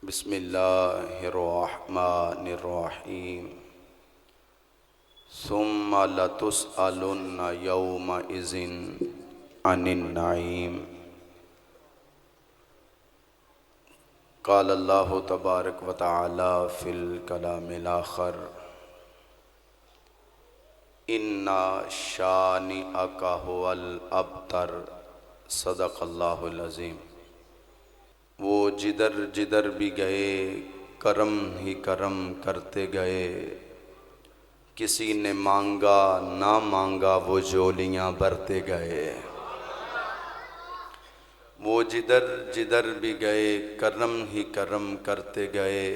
بسم اللہ الرحمن الرحیم ثم لتسألن یومئذ عن النعیم۔ قال اللہ تبارک و تعالی فی الکلام الآخر ان شانئک ھو الابتر۔ صدق اللہ العظیم۔ وہ جدھر جدھر بھی گئے کرم ہی کرم کرتے گئے، کسی نے مانگا نہ مانگا وہ جھولیاں بھرتے گئے۔ وہ جدھر جدھر بھی گئے کرم ہی کرم کرتے گئے،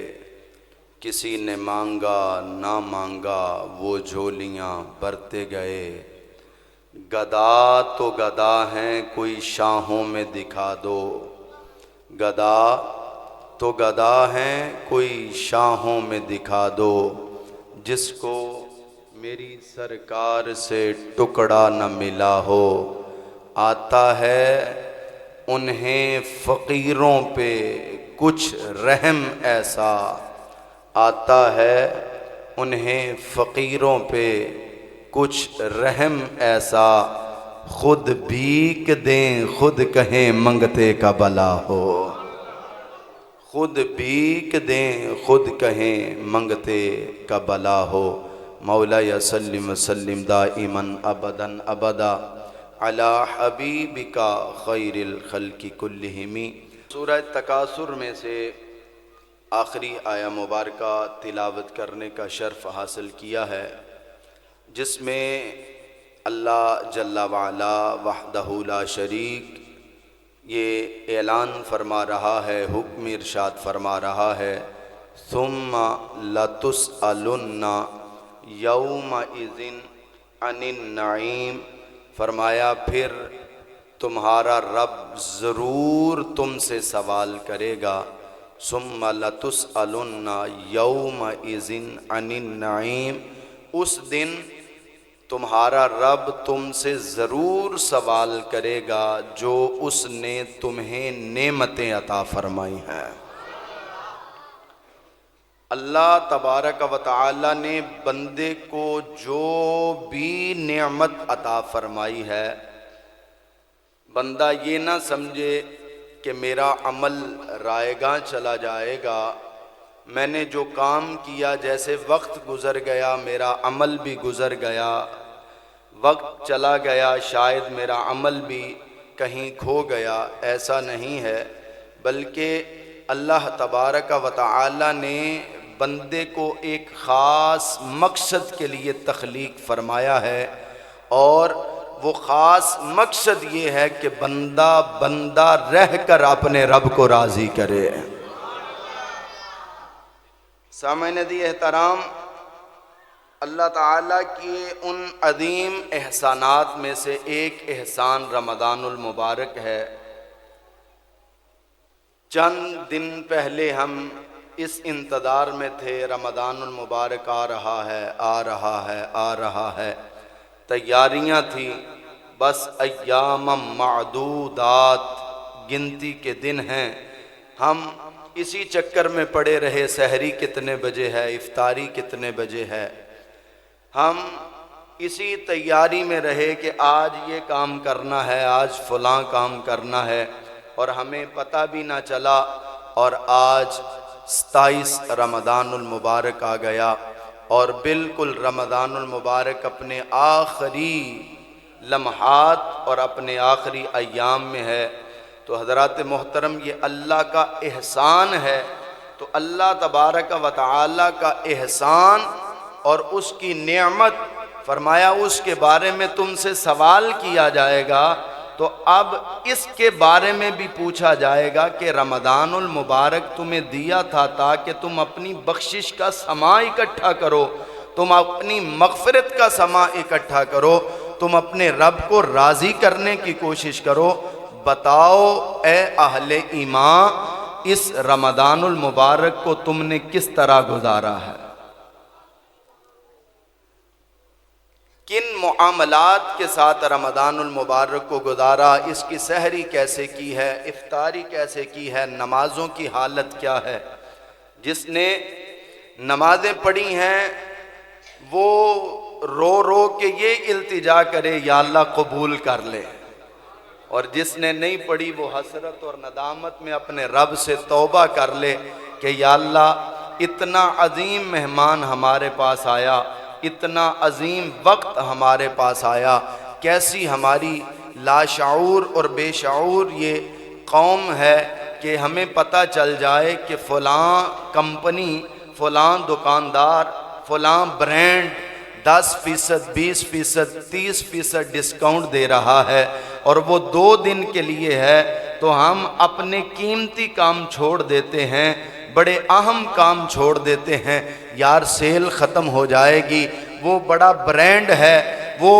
کسی نے مانگا نہ مانگا وہ جھولیاں بھرتے گئے۔ گدا تو گدا ہیں کوئی شاہوں میں دکھا دو، گدا تو گدا ہیں کوئی شاہوں میں دکھا دو، جس کو میری سرکار سے ٹکڑا نہ ملا ہو۔ آتا ہے انہیں فقیروں پہ کچھ رحم ایسا، آتا ہے انہیں فقیروں پہ کچھ رحم ایسا، خود بھیک دیں خود کہیں منگتے کا بھلا ہو، خود بھیک دیں خود کہیں منگتے کا بھلا ہو۔ مولا سلم وسلم دائما ابدا ابدا علی حبیبک خیر الخلق کلہم۔ سورہ تکاثر میں سے آخری آیہ مبارکہ تلاوت کرنے کا شرف حاصل کیا ہے، جس میں اللہ جل وعلا وحدہ لا شریک یہ اعلان فرما رہا ہے، حکم ارشاد فرما رہا ہے، ثم لتسألن یومئذ عن النعیم۔ فرمایا پھر تمہارا رب ضرور تم سے سوال کرے گا، ثم لتسألن یومئذ عن النعیم۔ اس دن تمہارا رب تم سے ضرور سوال کرے گا جو اس نے تمہیں نعمتیں عطا فرمائی ہیں۔ اللہ تبارک و تعالی نے بندے کو جو بھی نعمت عطا فرمائی ہے، بندہ یہ نہ سمجھے کہ میرا عمل رائے گاں چلا جائے گا، میں نے جو کام کیا جیسے وقت گزر گیا میرا عمل بھی گزر گیا، وقت چلا گیا شاید میرا عمل بھی کہیں کھو گیا۔ ایسا نہیں ہے، بلکہ اللہ تبارک و تعالی نے بندے کو ایک خاص مقصد کے لیے تخلیق فرمایا ہے، اور وہ خاص مقصد یہ ہے کہ بندہ رہ کر اپنے رب کو راضی کرے۔ سامعین دی احترام، اللہ تعالیٰ کی ان عظیم احسانات میں سے ایک احسان رمضان المبارک ہے۔ چند دن پہلے ہم اس انتظار میں تھے، رمضان المبارک آ رہا ہے آ رہا ہے آ رہا ہے، تیاریاں تھیں، بس ایام معدودات گنتی کے دن ہیں۔ ہم اسی چکر میں پڑے رہے، سحری کتنے بجے ہے، افطاری کتنے بجے ہے، ہم اسی تیاری میں رہے کہ آج یہ کام کرنا ہے، آج فلاں کام کرنا ہے، اور ہمیں پتہ بھی نہ چلا، اور آج 27 رمضان المبارک آ گیا، اور بالکل رمضان المبارک اپنے آخری لمحات اور اپنے آخری ایام میں ہے۔ تو حضرات محترم، یہ اللہ کا احسان ہے، تو اللہ تبارک و تعالی کا احسان اور اس کی نعمت، فرمایا اس کے بارے میں تم سے سوال کیا جائے گا، تو اب اس کے بارے میں بھی پوچھا جائے گا کہ رمضان المبارک تمہیں دیا تھا تاکہ تم اپنی بخشش کا سماع اکٹھا کرو، تم اپنی مغفرت کا سماع اکٹھا کرو، تم اپنے رب کو راضی کرنے کی کوشش کرو۔ بتاؤ اے اہل ایمان، اس رمضان المبارک کو تم نے کس طرح گزارا ہے؟ کن معاملات کے ساتھ رمضان المبارک کو گزارا؟ اس کی سحری کیسے کی ہے، افطاری کیسے کی ہے، نمازوں کی حالت کیا ہے؟ جس نے نمازیں پڑھی ہیں وہ رو رو کے یہ التجا کرے یا اللہ قبول کر لے، اور جس نے نہیں پڑھی وہ حسرت اور ندامت میں اپنے رب سے توبہ کر لے کہ یا اللہ اتنا عظیم مہمان ہمارے پاس آیا، اتنا عظیم وقت ہمارے پاس آیا، کیسی ہماری لاشعور اور بے شعور یہ قوم ہے کہ ہمیں پتہ چل جائے کہ فلاں کمپنی، فلاں دکاندار، فلاں برانڈ 10%، 20%، 30% ڈسکاؤنٹ دے رہا ہے اور وہ 2 دن کے لیے ہے، تو ہم اپنے قیمتی کام چھوڑ دیتے ہیں، بڑے اہم کام چھوڑ دیتے ہیں، یار سیل ختم ہو جائے گی، وہ بڑا برانڈ ہے، وہ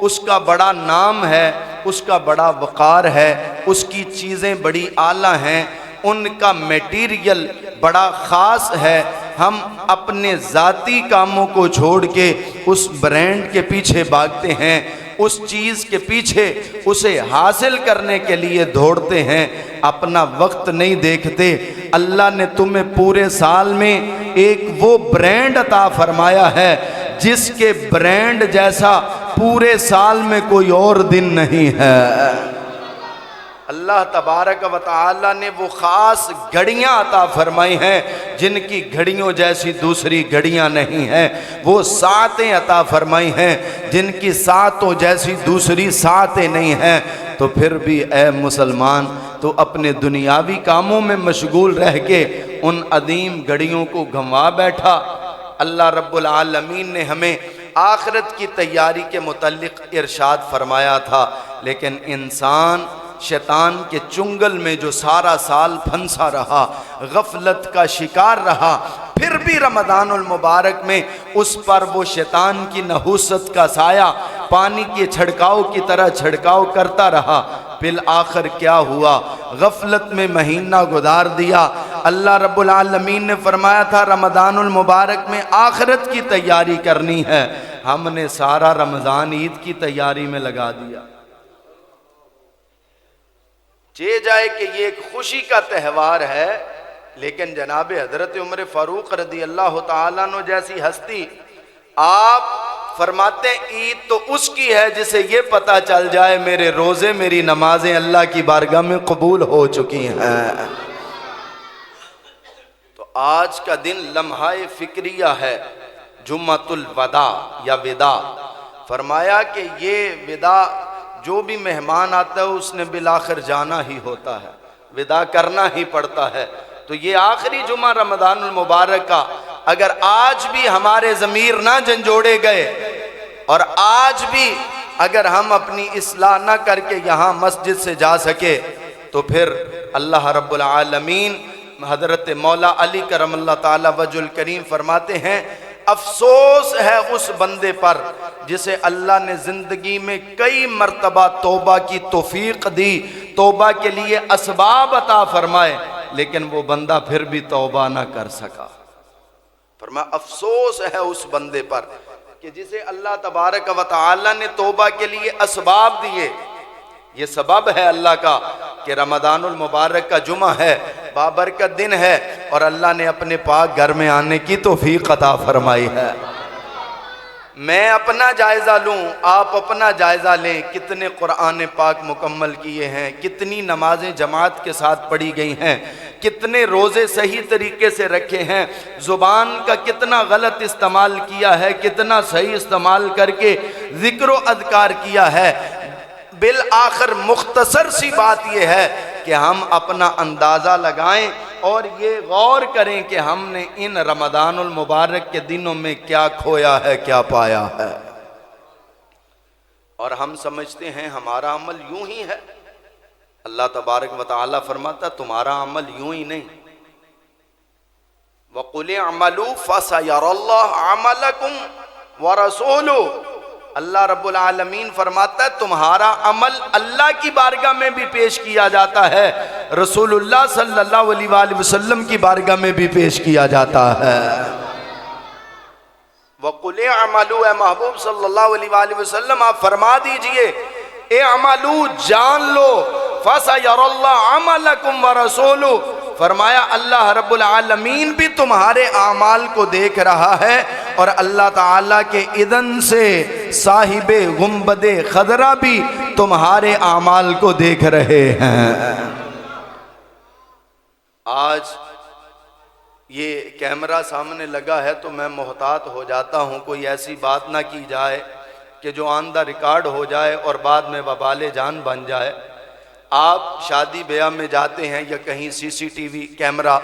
اس کا بڑا نام ہے، اس کا بڑا وقار ہے، اس کی چیزیں بڑی اعلیٰ ہیں، ان کا میٹیریل بڑا خاص ہے، ہم اپنے ذاتی کاموں کو چھوڑ کے اس برانڈ کے پیچھے بھاگتے ہیں، اس چیز کے پیچھے اسے حاصل کرنے کے لیے دوڑتے ہیں، اپنا وقت نہیں دیکھتے۔ اللہ نے تمہیں پورے سال میں ایک وہ برانڈ عطا فرمایا ہے جس کے برانڈ جیسا پورے سال میں کوئی اور دن نہیں ہے۔ اللہ تبارک و تعالی نے وہ خاص گھڑیاں عطا فرمائی ہیں جن کی گھڑیوں جیسی دوسری گھڑیاں نہیں ہیں، وہ ساعتیں عطا فرمائی ہیں جن کی ساعتوں جیسی دوسری ساعتیں نہیں ہیں، تو پھر بھی اے مسلمان تو اپنے دنیاوی کاموں میں مشغول رہ کے ان عظیم گھڑیوں کو گنوا بیٹھا۔ اللہ رب العالمین نے ہمیں آخرت کی تیاری کے متعلق ارشاد فرمایا تھا، لیکن انسان شیطان کے چنگل میں جو سارا سال پھنسا رہا، غفلت کا شکار رہا، پھر بھی رمضان المبارک میں اس پر وہ شیطان کی نحوست کا سایہ پانی کے چھڑکاؤ کی طرح چھڑکاؤ کرتا رہا۔ بالآخر کیا ہوا؟ غفلت میں مہینہ گزار دیا۔ اللہ رب العالمین نے فرمایا تھا رمضان المبارک میں آخرت کی تیاری کرنی ہے، ہم نے سارا رمضان عید کی تیاری میں لگا دیا۔ چہ جائے کہ یہ ایک خوشی کا تہوار ہے، لیکن جناب حضرت عمر فاروق رضی اللہ تعالیٰ عنہ جیسی ہستی، آپ فرماتے ہیں عید تو اس کی ہے جسے یہ پتہ چل جائے میرے روزے، میری نمازیں اللہ کی بارگاہ میں قبول ہو چکی ہیں۔ تو آج کا دن لمحہ فکریہ ہے، جمعۃ الوداع یا وداع۔ فرمایا کہ یہ وداع جو بھی مہمان آتا ہے اس نے بالآخر جانا ہی ہوتا ہے، وداع کرنا ہی پڑتا ہے۔ تو یہ آخری جمعہ رمضان المبارک کا اگر آج بھی ہمارے ضمیر نہ جھنجھوڑے گئے اور آج بھی اگر ہم اپنی اصلاح نہ کر کے یہاں مسجد سے جا سکے تو پھر اللہ رب العالمین حضرت مولا علی کرم اللہ تعالی وجہ الکریم فرماتے ہیں افسوس ہے اس بندے پر جسے اللہ نے زندگی میں کئی مرتبہ توبہ کی توفیق دی، توبہ کے لیے اسباب عطا فرمائے، لیکن وہ بندہ پھر بھی توبہ نہ کر سکا۔ فرمایا افسوس ہے اس بندے پر کہ جسے اللہ تبارک و تعالی نے توبہ کے لیے اسباب دیے۔ یہ سبب ہے اللہ کا کہ رمضان المبارک کا جمعہ ہے، بابرکت دن ہے، اور اللہ نے اپنے پاک گھر میں آنے کی توفیق عطا فرمائی ہے۔ میں اپنا جائزہ لوں، آپ اپنا جائزہ لیں، کتنے قرآن پاک مکمل کیے ہیں، کتنی نمازیں جماعت کے ساتھ پڑھی گئی ہیں، کتنے روزے صحیح طریقے سے رکھے ہیں، زبان کا کتنا غلط استعمال کیا ہے، کتنا صحیح استعمال کر کے ذکر و اذکار کیا ہے۔ بالآخر مختصر سی بات یہ ہے کہ ہم اپنا اندازہ لگائیں اور یہ غور کریں کہ ہم نے ان رمضان المبارک کے دنوں میں کیا کھویا ہے، کیا پایا ہے۔ اور ہم سمجھتے ہیں ہمارا عمل یوں ہی ہے، اللہ تبارک و تعالی فرماتا تمہارا عمل یوں ہی نہیں۔ وَقُلِ اعْمَلُوا فَسَيَرَى اللَّهُ عَمَلَكُمْ وَرَسُولُهُ، اللہ رب العالمین فرماتا ہے تمہارا عمل اللہ کی بارگاہ میں بھی پیش کیا جاتا ہے، رسول اللہ صلی اللہ علیہ وآلہ وسلم کی بارگاہ میں بھی پیش کیا جاتا ہے۔ وَقُلِ اعْمَلُوا، اے محبوب صلی اللہ علیہ وآلہ وسلم آپ فرما دیجئے اعملوا، جان لو، فَسَيَرَى اللَّهُ عَمَلَكُمْ وَرَسُولُهُ، فرمایا اللہ رب العالمین بھی تمہارے اعمال کو دیکھ رہا ہے، اور اللہ تعالیٰ کے اذن سے صاحب گنبد خضرا بھی تمہارے اعمال کو دیکھ رہے ہیں۔ آج یہ کیمرہ سامنے لگا ہے تو میں محتاط ہو جاتا ہوں کوئی ایسی بات نہ کی جائے کہ جو آن دا ریکارڈ ہو جائے اور بعد میں وبال جان بن جائے۔ آپ شادی بیاہ میں جاتے ہیں یا کہیں سی سی ٹی وی کیمرہ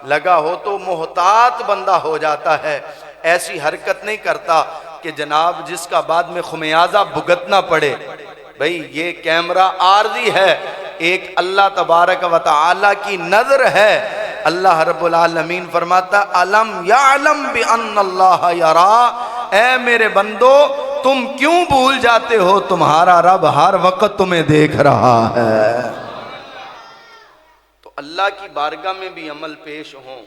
لگا ہو تو محتاط بندہ ہو جاتا ہے، ایسی حرکت نہیں کرتا کہ جناب جس کا بعد میں خمیازہ بھگتنا پڑے۔ بھئی یہ کیمرہ عارضی ہے، ایک اللہ تبارک و تعالی کی نظر ہے۔ اللہ رب العالمین فرماتا الم یعلم بان اللہ یرا، اے میرے بندو تم کیوں بھول جاتے ہو تمہارا رب ہر وقت تمہیں دیکھ رہا ہے۔ تو اللہ کی بارگاہ میں بھی عمل پیش ہوں،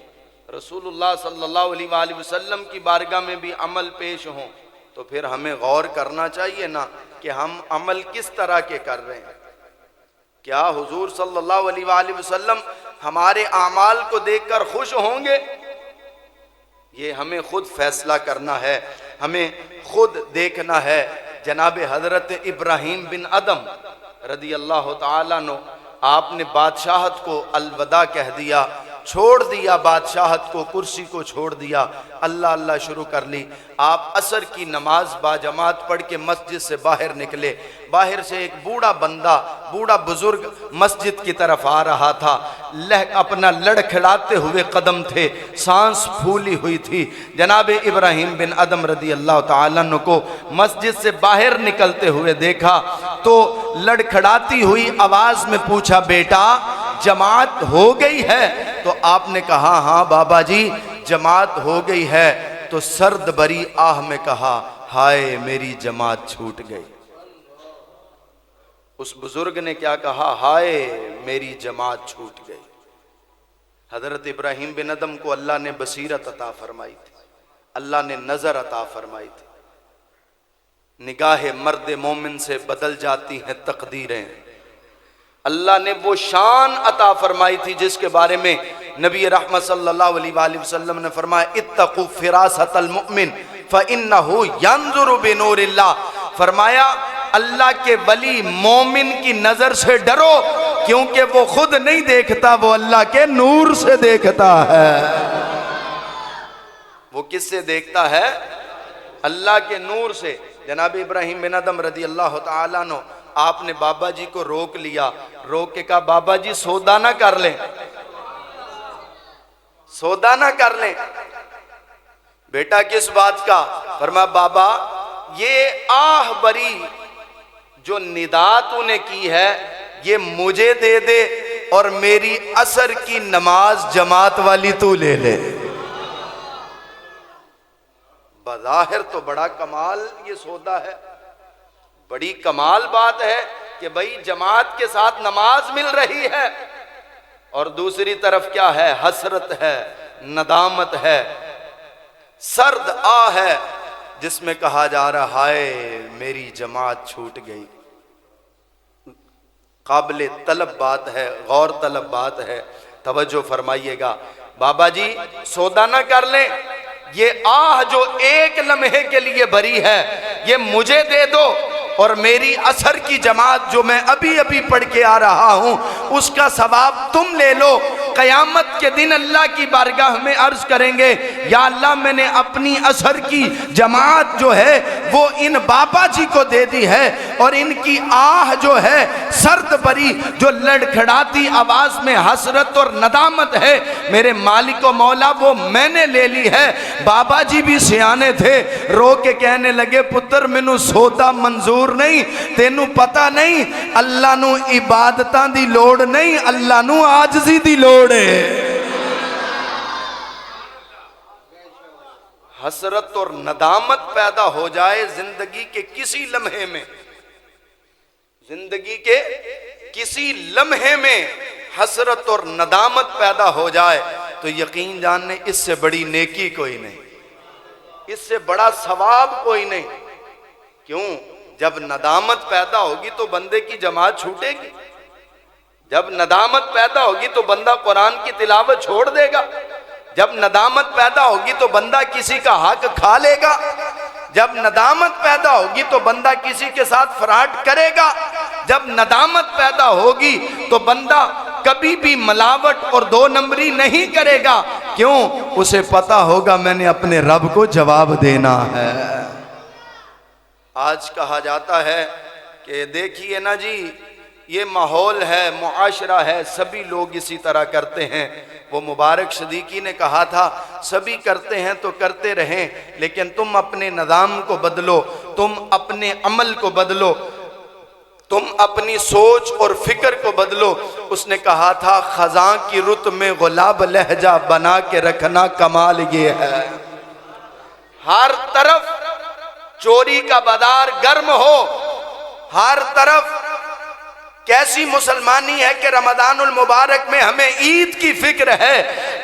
رسول اللہ صلی اللہ علیہ وآلہ وسلم کی بارگاہ میں بھی عمل پیش ہوں، تو پھر ہمیں غور کرنا چاہیے نا کہ ہم عمل کس طرح کے کر رہے ہیں۔ کیا حضور صلی اللہ علیہ وآلہ وسلم ہمارے اعمال کو دیکھ کر خوش ہوں گے؟ یہ ہمیں خود فیصلہ کرنا ہے، ہمیں خود دیکھنا ہے۔ جناب حضرت ابراہیم بن ادم رضی اللہ تعالیٰ عنہ، آپ نے بادشاہت کو الوداع کہہ دیا، چھوڑ دیا بادشاہت کو، کرسی کو چھوڑ دیا، اللہ اللہ شروع کر لی۔ آپ عصر کی نماز باجماعت پڑھ کے مسجد سے باہر نکلے، باہر سے ایک بوڑھا بندہ، بوڑھا بزرگ مسجد کی طرف آ رہا تھا، اپنا لڑکھڑاتے ہوئے قدم تھے، سانس پھولی ہوئی تھی۔ جناب ابراہیم بن ادم رضی اللہ تعالیٰ عنہ کو مسجد سے باہر نکلتے ہوئے دیکھا تو لڑکھڑاتی ہوئی آواز میں پوچھا بیٹا جماعت ہو گئی ہے؟ تو آپ نے کہا ہاں بابا جی جماعت ہو گئی ہے۔ تو سرد بری آہ میں کہا ہائے میری جماعت چھوٹ گئی۔ اس بزرگ نے کیا کہا؟ ہائے میری جماعت چھوٹ گئی۔ حضرت ابراہیم بن ادم کو اللہ نے بصیرت عطا فرمائی تھی، اللہ نے نظر عطا فرمائی تھی۔ نگاہ مرد مومن سے بدل جاتی ہیں تقدیریں، اللہ نے وہ شان عطا فرمائی تھی جس کے بارے میں نبی رحمت صلی اللہ علیہ وآلہ وسلم نے فرمایا اتقوا فراست المؤمن فإنہ ینظر بنور اللہ، فرمایا اللہ کے ولی مومن کی نظر سے ڈرو کیونکہ وہ خود نہیں دیکھتا، وہ اللہ کے نور سے دیکھتا ہے۔ وہ کس سے دیکھتا ہے؟ اللہ کے نور سے۔ جناب ابراہیم بن ادم رضی اللہ تعالیٰ عنہ، آپ نے بابا جی کو روک لیا، روک کے کہا بابا جی سودا نہ کر لیں، سودا نہ کر لیں۔ بیٹا کس بات کا؟ فرمایا بابا یہ آہ بری جو ندا تو نے کی ہے یہ مجھے دے دے اور میری عصر کی نماز جماعت والی تو لے لے۔ بظاہر تو بڑا کمال یہ سودا ہے، بڑی کمال بات ہے کہ بھئی جماعت کے ساتھ نماز مل رہی ہے، اور دوسری طرف کیا ہے؟ حسرت ہے، ندامت ہے، سرد آہ ہے جس میں کہا جا رہا ہائے میری جماعت چھوٹ گئی۔ قابل طلب بات ہے، غور طلب بات ہے، توجہ فرمائیے گا۔ بابا جی سودا نہ کر لیں، یہ آہ جو ایک لمحے کے لیے بری ہے یہ مجھے دے دو، اور میری عصر کی جماعت جو میں ابھی ابھی پڑھ کے آ رہا ہوں اس کا ثواب تم لے لو۔ قیامت کے دن اللہ کی بارگاہ میں عرض کریں گے یا اللہ میں نے اپنی عصر کی جماعت جو ہے وہ ان بابا جی کو دے دی ہے، اور ان کی آہ جو ہے سرد بری جو لڑکھڑاتی آواز میں حسرت اور ندامت ہے میرے مالک و مولا وہ میں نے لے لی ہے۔ بابا جی بھی سیانے تھے، رو کے کہنے لگے پتر مینوں سودا منظور نہیں، تینوں پتہ نہیں اللہ نو عبادتاں دی لوڑ نہیں، اللہ نو عاجزی دی لوڑ ہے۔ حسرت اور ندامت پیدا ہو جائے زندگی کے کسی لمحے میں، زندگی کے کسی لمحے میں حسرت اور ندامت پیدا ہو جائے تو یقین جاننے اس سے بڑی نیکی کوئی نہیں، اس سے بڑا ثواب کوئی نہیں۔ کیوں؟ جب ندامت پیدا ہوگی تو بندے کی جماعت چھوٹے گی، جب ندامت پیدا ہوگی تو بندہ قرآن کی تلاوت چھوڑ دے گا، جب ندامت پیدا ہوگی تو بندہ کسی کا حق کھا لے گا، جب ندامت پیدا ہوگی تو بندہ کسی کے ساتھ فراڈ کرے گا، جب ندامت پیدا ہوگی تو بندہ کبھی بھی ملاوٹ اور دو نمبری نہیں کرے گا۔ کیوں؟ اسے پتا ہوگا میں نے اپنے رب کو جواب دینا ہے۔ آج کہا جاتا ہے کہ دیکھیے نا جی، یہ ماحول ہے، معاشرہ ہے، سبھی لوگ اسی طرح کرتے ہیں۔ وہ مبارک صدیقی نے کہا تھا سبھی کرتے ہیں تو کرتے رہیں، لیکن تم اپنے نظام کو بدلو، تم اپنے عمل کو بدلو، تم اپنی سوچ اور فکر کو بدلو۔ اس نے کہا تھا خزاں کی رت میں گلاب لہجہ بنا کے رکھنا کمال یہ ہے۔ ہر طرف چوری کا بازار گرم ہو، ہر طرف کیسی مسلمانی ہے کہ رمضان المبارک میں ہمیں عید کی فکر ہے،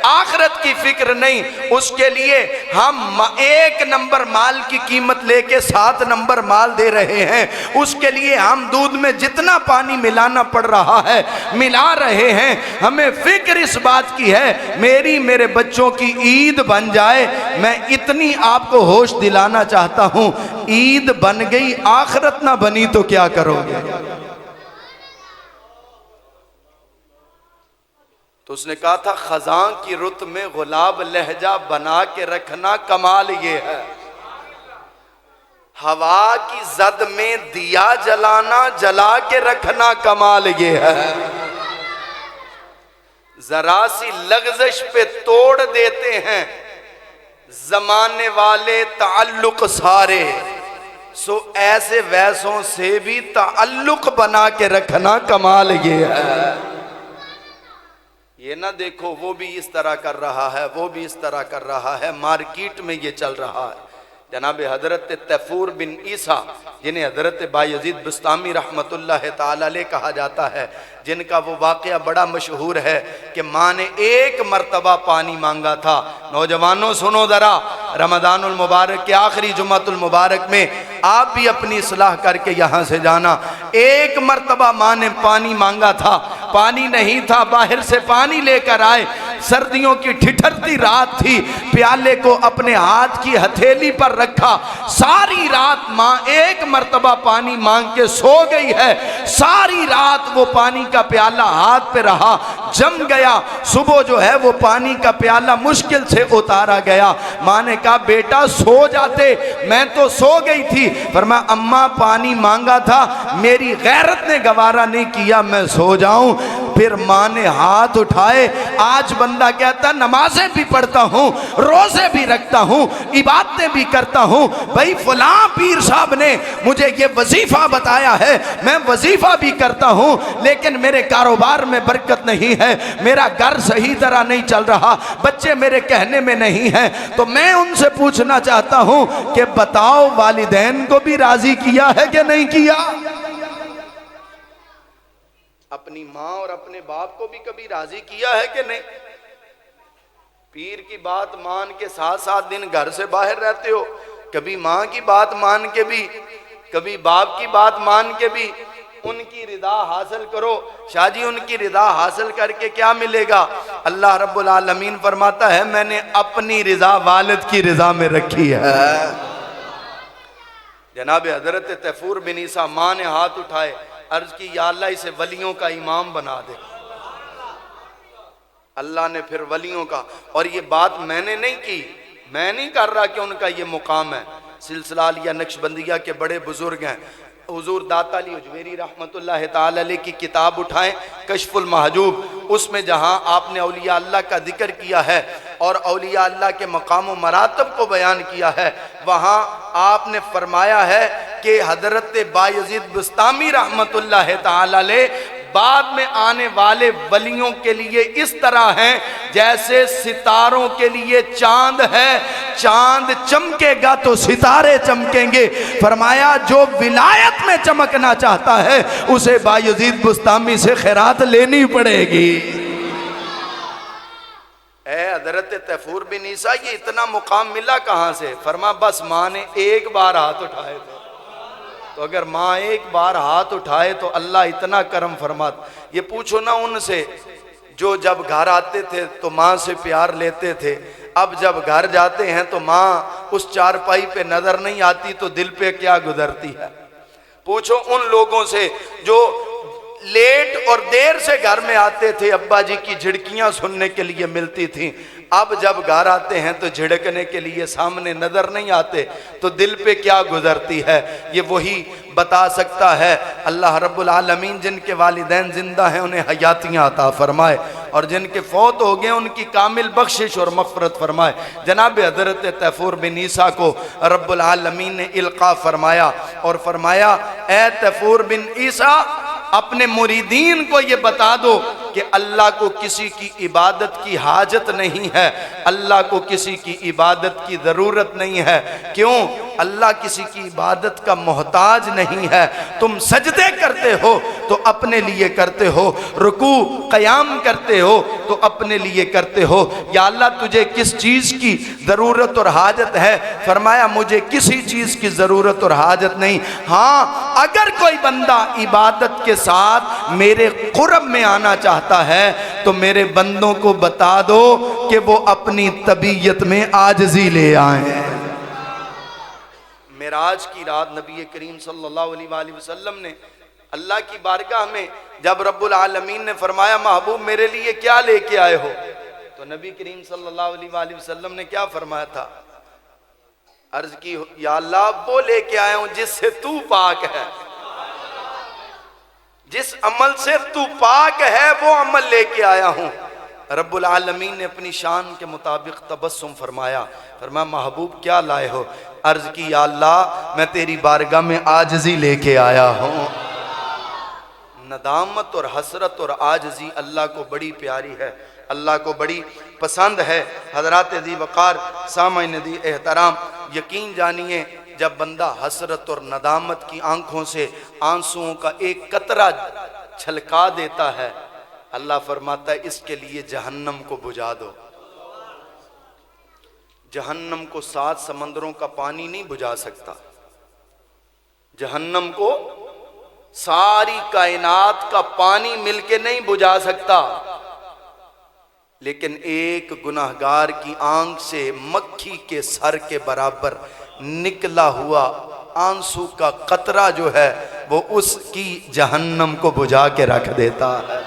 آخرت کی فکر نہیں۔ اس کے لیے ہم 1 نمبر مال کی قیمت لے کے 7 نمبر مال دے رہے ہیں۔ اس کے لیے ہم دودھ میں جتنا پانی ملانا پڑ رہا ہے ملا رہے ہیں۔ ہمیں فکر اس بات کی ہے میرے بچوں کی عید بن جائے۔ میں اتنی آپ کو ہوش دلانا چاہتا ہوں، عید بن گئی آخرت نہ بنی تو کیا کرو گے؟ تو اس نے کہا تھا خزاں کی رت میں گلاب لہجہ بنا کے رکھنا کمال یہ ہے، ہوا کی زد میں دیا جلانا جلا کے رکھنا کمال یہ ہے، ذرا سی لغزش پہ توڑ دیتے ہیں زمانے والے تعلق سارے، سو ایسے ویسوں سے بھی تعلق بنا کے رکھنا کمال یہ ہے۔ یہ نہ دیکھو وہ بھی اس طرح کر رہا ہے، وہ بھی اس طرح کر رہا ہے، مارکیٹ میں یہ چل رہا ہے۔ جناب حضرت تیفور بن عیسیٰ جنہیں حضرت بایزید بسطامی رحمت اللہ تعالی علیہ کہا جاتا ہے، جن کا وہ واقعہ بڑا مشہور ہے کہ ماں نے 1 مرتبہ پانی مانگا تھا۔ نوجوانوں سنو ذرا، رمضان المبارک کے آخری جمعۃ المبارک میں آپ بھی اپنی اصلاح کر کے یہاں سے جانا۔ 1 مرتبہ ماں نے پانی مانگا تھا، پانی نہیں تھا، باہر سے پانی لے کر آئے، سردیوں کی ٹھٹھرتی رات تھی، پیالے کو اپنے ہاتھ کی ہتھیلی پر رکھا، ساری رات ماں 1 مرتبہ پانی مانگ کے سو گئی ہے، ساری رات وہ پانی کا پیالہ ہاتھ پہ رہا، جم گیا، صبح جو ہے وہ پانی کا پیالہ مشکل سے اتارا گیا۔ ماں نے کہا بیٹا سو جاتے، میں تو سو گئی تھی۔ فرمایا اماں پانی مانگا تھا، میری غیرت نے گوارا نہیں کیا میں سو جاؤں۔ پھر ماں نے ہاتھ اٹھائے، آج بندہ کہتا نمازیں بھی پڑھتا ہوں، روزے بھی رکھتا ہوں، عبادتیں بھی کرتا ہوں، بھئی فلاں پیر صاحب نے مجھے یہ وظیفہ بتایا ہے، میں وظیفہ بھی کرتا ہوں، لیکن میرے کاروبار میں برکت نہیں ہے، میرا گھر صحیح طرح نہیں چل رہا، بچے میرے کہنے میں نہیں ہیں۔ تو میں ان سے پوچھنا چاہتا ہوں کہ بتاؤ والدین کو بھی راضی کیا ہے کہ نہیں کیا؟ اپنی ماں اور اپنے باپ کو بھی کبھی راضی کیا ہے کہ نہیں؟ پیر کی بات مان کے 7 دن گھر سے باہر رہتے ہو، کبھی ماں کی بات مان کے بھی، کبھی باپ کی بات مان کے بھی ان کی رضا حاصل کرو۔ شاہ جی ان کی رضا حاصل کر کے کیا ملے گا؟ اللہ رب العالمین فرماتا ہے میں نے اپنی رضا والد کی رضا میں رکھی ہے۔ جناب حضرت تیفور بن عیسیٰ ماں نے ہاتھ اٹھائے، عرض کی یا اللہ اسے ولیوں کا امام بنا دے۔ اللہ نے پھر ولیوں کا، اور یہ بات میں نے نہیں کی، میں نہیں کر رہا کہ ان کا یہ مقام ہے، سلسلہ علیہ نقشبندیہ کے بڑے بزرگ ہیں، حضور داتا علی اجویری رحمت اللہ تعالی علیہ کی کتاب اٹھائیں کشف المحجوب، اس میں جہاں آپ نے اولیاء اللہ کا ذکر کیا ہے اور اولیاء اللہ کے مقام و مراتب کو بیان کیا ہے، وہاں آپ نے فرمایا ہے کہ حضرت بایزید بسطامی رحمت اللہ تعالی علیہ بعد میں آنے والے ولیوں کے لیے اس طرح ہیں جیسے ستاروں کے لیے چاند ہے، چاند چمکے گا تو ستارے چمکیں گے۔ فرمایا جو ولایت میں چمکنا چاہتا ہے اسے بایزید بسطامی سے خیرات لینی پڑے گی۔ اے حضرت تیفور بن عیسیٰ یہ اتنا مقام ملا کہاں سے؟ فرما بس ماں نے 1 بار ہاتھ اٹھائے تھے، تو اگر ماں ایک بار ہاتھ اٹھائے تو اللہ اتنا کرم فرماتا. یہ پوچھو نا ان سے جو جب گھر آتے تھے تو ماں سے پیار لیتے تھے, اب جب گھر جاتے ہیں تو ماں اس چارپائی پہ نظر نہیں آتی تو دل پہ کیا گزرتی ہے. پوچھو ان لوگوں سے جو لیٹ اور دیر سے گھر میں آتے تھے, ابا جی کی جھڑکیاں سننے کے لیے ملتی تھیں, اب جب گھر آتے ہیں تو جھڑکنے کے لیے سامنے نظر نہیں آتے تو دل پہ کیا گزرتی ہے. یہ وہی بتا سکتا ہے. اللہ رب العالمین جن کے والدین زندہ ہیں انہیں حیاتیاں عطا فرمائے, اور جن کے فوت ہو گئے ان کی کامل بخشش اور مغفرت فرمائے. جناب حضرت طیفور بن عیسیٰ کو رب العالمین نے القاء فرمایا اور فرمایا اے طیفور بن عیسیٰ اپنے مریدین کو یہ بتا دو کہ اللہ کو کسی کی عبادت کی حاجت نہیں ہے, اللہ کو کسی کی عبادت کی ضرورت نہیں ہے. کیوں؟ اللہ کسی کی عبادت کا محتاج نہیں ہے. تم سجدے کرتے ہو تو اپنے لیے کرتے ہو, رکوع قیام کرتے ہو تو اپنے لیے کرتے ہو. یا اللہ تجھے کس چیز کی ضرورت اور حاجت ہے؟ فرمایا مجھے کسی چیز کی ضرورت اور حاجت نہیں. ہاں اگر کوئی بندہ عبادت کے ساتھ میرے قرب میں آنا چاہتا ہے تو میرے بندوں کو بتا دو کہ وہ اپنی طبیعت میں عاجزی لے آئیں. معراج کی رات نبی کریم صلی اللہ علیہ وآلہ وسلم نے اللہ کی بارگاہ میں جب رب العالمین نے فرمایا محبوب میرے لیے کیا لے کے آئے ہو, تو نبی کریم صلی اللہ علیہ وآلہ وسلم نے کیا فرمایا تھا؟ عرض کی یا اللہ وہ لے کے آیا ہوں جس سے تو پاک ہے, جس عمل سے تو پاک ہے وہ عمل لے کے آیا ہوں. رب العالمین نے اپنی شان کے مطابق تبسم فرمایا, فرمایا محبوب کیا لائے ہو؟ عرض کی یا اللہ میں تیری بارگاہ میں عاجزی لے کے آیا ہوں. ندامت اور حسرت اور عاجزی اللہ کو بڑی پیاری ہے, اللہ کو بڑی پسند ہے. حضرات ذی وقار سامعین ذی احترام, یقین جانیے جب بندہ حسرت اور ندامت کی آنکھوں سے آنسوؤں کا ایک قطرہ چھلکا دیتا ہے, اللہ فرماتا ہے اس کے لیے جہنم کو بجھا دو. جہنم کو 7 سمندروں کا پانی نہیں بجھا سکتا, جہنم کو ساری کائنات کا پانی مل کے نہیں بجھا سکتا, لیکن ایک گناہگار کی آنکھ سے مکھی کے سر کے برابر نکلا ہوا آنسو کا قطرہ جو ہے وہ اس کی جہنم کو بجھا کے رکھ دیتا ہے.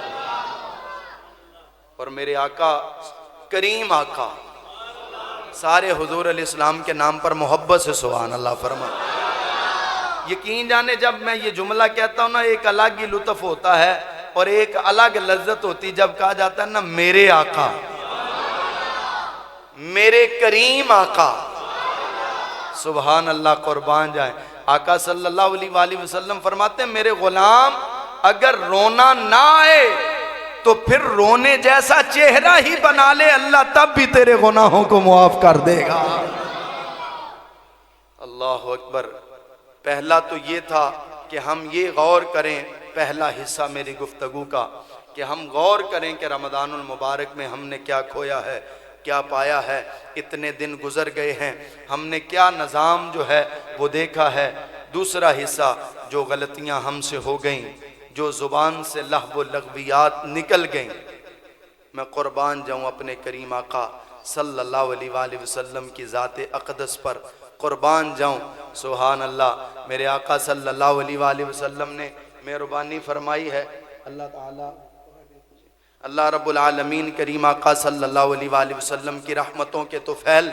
اور میرے آقا کریم آقا سارے حضور علیہ السلام کے نام پر محبت سے سبحان اللہ فرما. یقین جانے جب میں یہ جملہ کہتا ہوں نا ایک الگ ہی لطف ہوتا ہے اور ایک الگ لذت ہوتی جب کہا جاتا ہے نا میرے آقا, میرے کریم آقا. سبحان اللہ, قربان جائیں. آقا صلی اللہ علیہ وآلہ وسلم فرماتے ہیں میرے غلام اگر رونا نہ آئے تو پھر رونے جیسا چہرہ ہی بنا لے, اللہ تب بھی تیرے گناہوں کو معاف کر دے گا. اللہ اکبر. پہلا تو یہ تھا کہ ہم یہ غور کریں, پہلا حصہ میری گفتگو کا, کہ ہم غور کریں کہ رمضان المبارک میں ہم نے کیا کھویا ہے, کیا پایا ہے. اتنے دن گزر گئے ہیں, ہم نے کیا نظام جو ہے وہ دیکھا ہے. دوسرا حصہ جو غلطیاں ہم سے ہو گئیں, جو زبان سے لغو و لغویات نکل گئیں, میں قربان جاؤں اپنے کریم آقا صلی اللہ علیہ وآلہ وسلم کی ذات اقدس پر, قربان جاؤں. سبحان اللہ. میرے آقا صلی اللہ علیہ وآلہ وسلم نے مہربانی فرمائی ہے, اللہ رب العالمین کریم آقا صلی اللہ علیہ وآلہ وسلم کی رحمتوں کے طفیل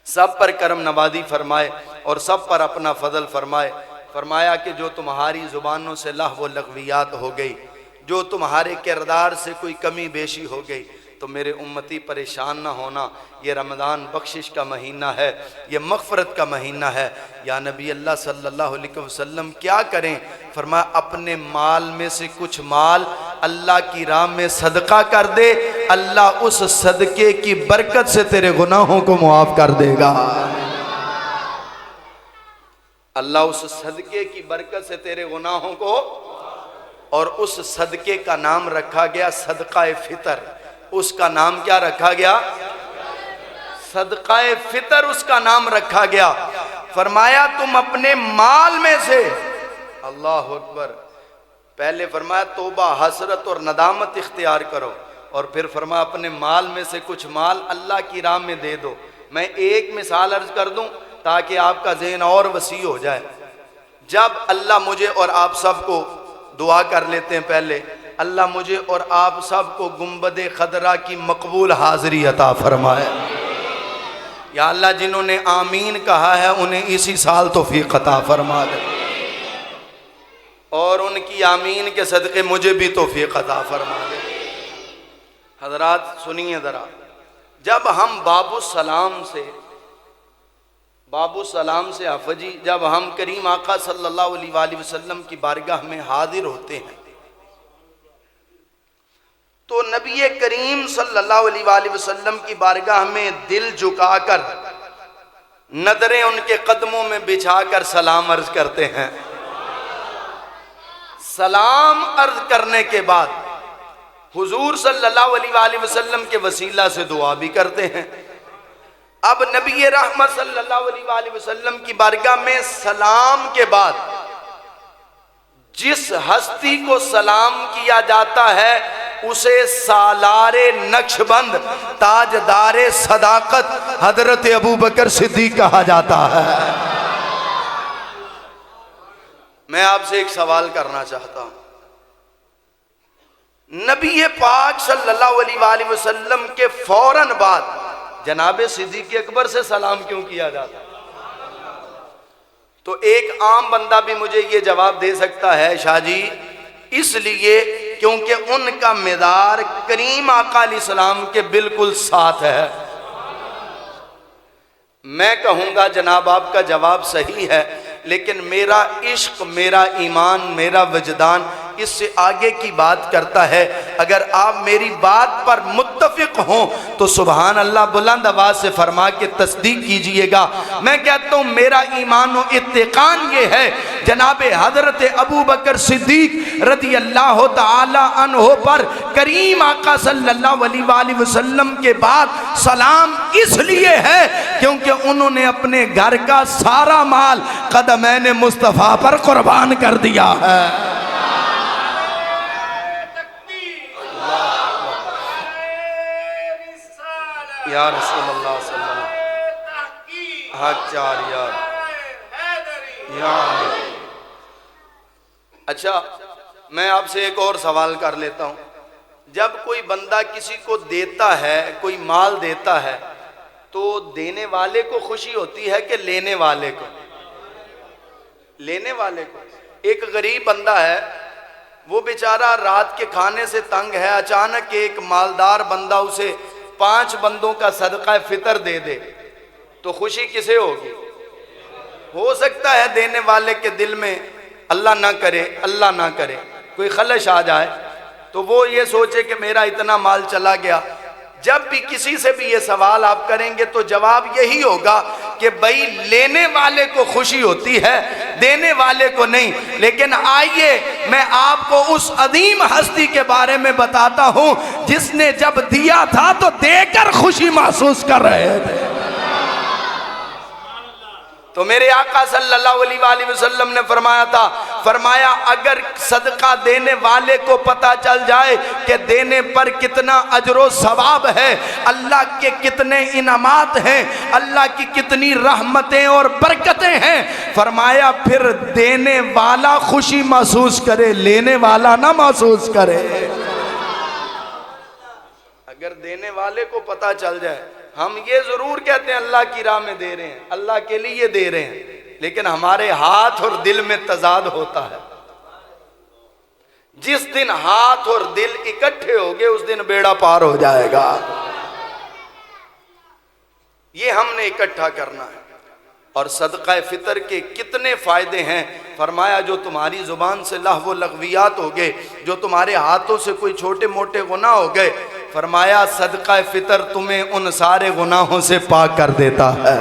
سب پر کرم نوازی فرمائے اور سب پر اپنا فضل فرمائے. فرمایا کہ جو تمہاری زبانوں سے لغو و لغویات ہو گئی, جو تمہارے کردار سے کوئی کمی بیشی ہو گئی, تو میرے امتی پریشان نہ ہونا. یہ رمضان بخشش کا مہینہ ہے, یہ مغفرت کا مہینہ ہے. یا نبی اللہ صلی اللہ علیہ وسلم کیا کریں؟ فرمایا اپنے مال میں سے کچھ مال اللہ کی راہ میں صدقہ کر دے, اللہ اس صدقے کی برکت سے تیرے گناہوں کو معاف کر دے گا. اللہ اس صدقے کی برکت سے تیرے گناہوں کو, اور اس صدقے کا نام رکھا گیا صدقہ فطر. اس کا نام کیا رکھا گیا؟ صدقہ فطر اس کا نام رکھا گیا. فرمایا تم اپنے مال میں سے، اللہ اکبر، پہلے فرمایا توبہ، حسرت اور ندامت اختیار کرو، اور پھر فرمایا اپنے مال میں سے کچھ مال اللہ کی راہ میں دے دو۔ میں ایک مثال عرض کر دوں تاکہ آپ کا ذہن اور وسیع ہو جائے۔ جب اللہ مجھے اور آپ سب کو، دعا کر لیتے ہیں پہلے، اللہ مجھے اور آپ سب کو گنبد خضرا کی مقبول حاضری عطا فرمائے۔ یا اللہ جنہوں نے آمین کہا ہے انہیں اسی سال توفیق عطا فرما دے، اور ان کی آمین کے صدقے مجھے بھی توفیق عطا فرما دے۔ حضرات سنیے ذرا، جب ہم باب السلام سے حافظی، جب ہم کریم آقا صلی اللہ علیہ وآلہ وسلم کی بارگاہ میں حاضر ہوتے ہیں تو نبی کریم صلی اللہ علیہ وآلہ وسلم کی بارگاہ میں دل جھکا کر، نظریں ان کے قدموں میں بچھا کر سلام عرض کرتے ہیں۔ سلام عرض کرنے کے بعد حضور صلی اللہ علیہ وآلہ وسلم کے وسیلہ سے دعا بھی کرتے ہیں۔ اب نبی رحمت صلی اللہ علیہ وآلہ وسلم کی بارگاہ میں سلام کے بعد جس ہستی کو سلام کیا جاتا ہے اسے سالار نقش بند، تاجدار صداقت حضرت ابوبکر صدیق کہا جاتا ہے۔ میں آپ سے ایک سوال کرنا چاہتا ہوں، نبی پاک صلی اللہ علیہ وآلہ وسلم کے فوراً بعد جناب صدیق اکبر سے سلام کیوں کیا جاتا ہے؟ تو ایک عام بندہ بھی مجھے یہ جواب دے سکتا ہے، شاہ جی اس لیے کیونکہ ان کا مدار کریم آقا علیہ السلام کے بالکل ساتھ ہے۔ میں کہوں گا جناب آپ کا جواب صحیح ہے، لیکن میرا عشق، میرا ایمان، میرا وجدان اس سے آگے کی بات کرتا ہے۔ اگر آپ میری بات پر متفق ہوں تو سبحان اللہ بلند آواز سے فرما کے تصدیق کیجئے گا۔ میں کہتا ہوں میرا ایمان و اتقان یہ ہے، جناب حضرت ابوبکر صدیق رضی اللہ تعالی عنہ پر کریم آقا صلی اللہ علیہ وآلہ وسلم کے بعد سلام اس لیے ہے کیونکہ انہوں نے اپنے گھر کا سارا مال قدمین مصطفیٰ پر قربان کر دیا ہے۔ یا رسول اللہ صلی اللہ علیہ وسلم، حق چار یار یا علی۔ اچھا میں آپ سے ایک اور سوال کر لیتا ہوں، جب کوئی بندہ کسی کو دیتا ہے، کوئی مال دیتا ہے تو دینے والے کو خوشی ہوتی ہے کہ لینے والے کو؟ لینے والے کو۔ ایک غریب بندہ ہے، وہ بیچارہ رات کے کھانے سے تنگ ہے، اچانک ایک مالدار بندہ اسے 5 بندوں کا صدقہ فطر دے دے تو خوشی کسے ہوگی؟ ہو سکتا ہے دینے والے کے دل میں اللہ نہ کرے، اللہ نہ کرے، کوئی خلش آ جائے تو وہ یہ سوچے کہ میرا اتنا مال چلا گیا۔ جب بھی کسی سے بھی یہ سوال آپ کریں گے تو جواب یہی ہوگا کہ بھائی لینے والے کو خوشی ہوتی ہے، دینے والے کو نہیں۔ لیکن آئیے میں آپ کو اس عظیم ہستی کے بارے میں بتاتا ہوں جس نے جب دیا تھا تو دے کر خوشی محسوس کر رہے تھے۔ تو میرے آقا صلی اللہ علیہ وآلہ وسلم نے فرمایا تھا، فرمایا اگر صدقہ دینے والے کو پتہ چل جائے کہ دینے پر کتنا اجر و ثواب ہے، اللہ کے کتنے انعامات ہیں، اللہ کی کتنی رحمتیں اور برکتیں ہیں، فرمایا پھر دینے والا خوشی محسوس کرے، لینے والا نہ محسوس کرے۔ اگر دینے والے کو پتہ چل جائے، ہم یہ ضرور کہتے ہیں اللہ کی راہ میں دے رہے ہیں، اللہ کے لیے دے رہے ہیں، لیکن ہمارے ہاتھ اور دل میں تضاد ہوتا ہے۔ جس دن ہاتھ اور دل اکٹھے ہوگے اس دن بیڑا پار ہو جائے گا۔ یہ ہم نے اکٹھا کرنا ہے۔ اور صدقہ فطر کے کتنے فائدے ہیں، فرمایا جو تمہاری زبان سے لغو و لغویات ہو گئے، جو تمہارے ہاتھوں سے کوئی چھوٹے موٹے گناہ ہو گئے، فرمایا صدقہ فطر تمہیں ان سارے گناہوں سے پاک کر دیتا ہے۔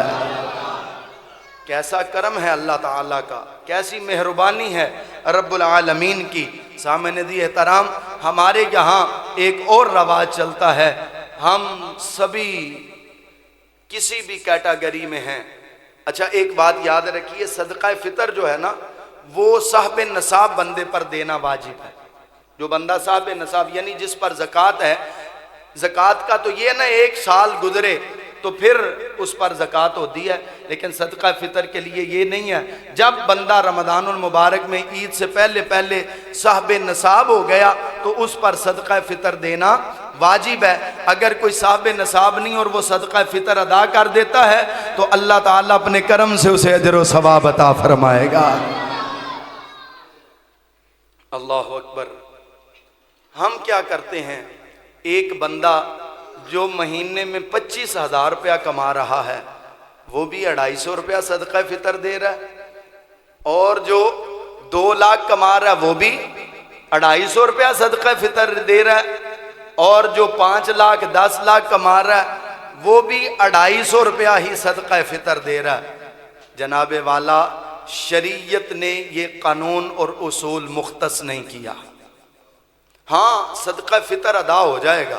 کیسا کرم ہے اللہ تعالیٰ کا، کیسی مہربانی ہے رب العالمین کی۔ سامنے دی احترام، ہمارے یہاں ایک اور رواج چلتا ہے، ہم سبھی کسی بھی کیٹیگری میں ہیں، اچھا ایک بات یاد رکھیے، صدقہ فطر جو ہے نا وہ صاحب نصاب بندے پر دینا واجب ہے۔ جو بندہ صاحب نصاب یعنی جس پر زکوٰۃ ہے، زکوٰۃ کا تو یہ نہ ایک سال گزرے تو پھر اس پر زکوٰۃ ہوتی ہے، لیکن صدقہ فطر کے لیے یہ نہیں ہے۔ جب بندہ رمضان المبارک میں عید سے پہلے صاحب نصاب ہو گیا تو اس پر صدقہ فطر دینا واجب ہے۔ اگر کوئی صاحب نصاب نہیں اور وہ صدقہ فطر ادا کر دیتا ہے تو اللہ تعالیٰ اپنے کرم سے اسے اجر و ثواب عطا فرمائے گا۔ اللہ اکبر۔ ہم کیا کرتے ہیں، ایک بندہ جو مہینے میں 25,000 روپیہ کما رہا ہے وہ بھی 250 روپیہ صدقہ فطر دے رہا ہے، اور جو 2 لاکھ کما رہا ہے وہ بھی 250 روپیہ صدقہ فطر دے رہا ہے، اور جو 5 لاکھ 10 لاکھ کما رہا ہے وہ بھی 250 روپیہ ہی صدقہ فطر دے رہا ہے۔ جناب والا، شریعت نے یہ قانون اور اصول مختص نہیں کیا۔ ہاں صدقہ فطر ادا ہو جائے گا،